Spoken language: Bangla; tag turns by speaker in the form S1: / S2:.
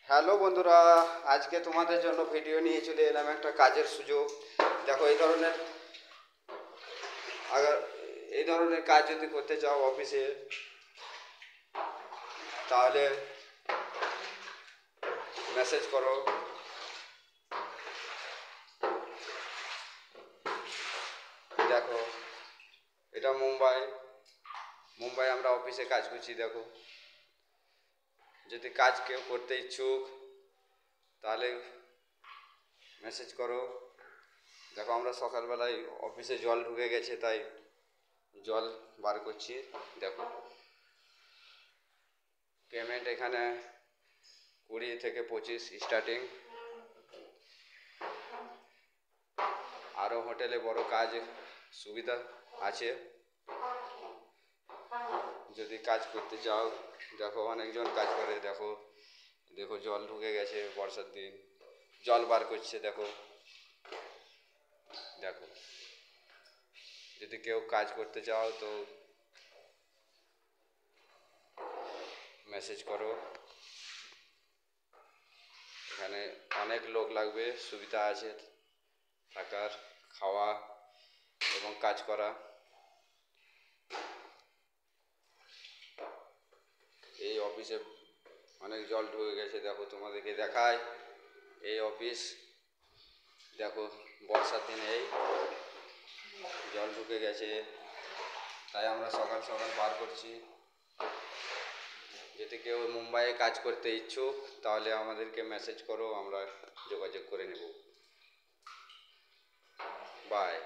S1: হ্যালো বন্ধুরা, আজকে তোমাদের জন্য ভিডিও নিয়ে চলে এলাম একটা কাজের সুযোগ। দেখো, আগার এই ধরনের কাজ যদি করতে চাও অফিসে, তাহলে মেসেজ করো। দেখো, এটা মুম্বাই আমরা অফিসে কাজ করছি। দেখো, যদি কাজ কেউ করতে ইচ্ছুক তাহলে মেসেজ করো। দেখো, আমরা সকালবেলায় অফিসে জল ঢুকে গেছে, তাই জল বার করছি। দেখো, পেমেন্ট এখানে 20 থেকে 25 স্টার্টিং। আরও হোটেলে বড় কাজ সুবিধা আছে যদি কাজ করতে চাও। দেখো, অনেকজন কাজ করে। দেখো দেখো জল ঢুকে গেছে, বর্ষার দিন জল বার করছে। দেখো দেখো যদি কেউ কাজ করতে চাও তো মেসেজ করো। এখানে অনেক লোক লাগবে, সুবিধা আছে থাকার, খাওয়া এবং কাজ করা। এই অফিসে অনেক জল ঢুকে গেছে। দেখো, তোমাদেরকে দেখায় এই অফিস। দেখো, বর্ষার দিনে এই জল ঢুকে গেছে, তাই আমরা সকাল সকাল বার করছি। যদি কেউ মুম্বাইয়ে কাজ করতে ইচ্ছুক তাহলে আমাদেরকে মেসেজ করো, আমরা যোগাযোগ করে নেব। বাই।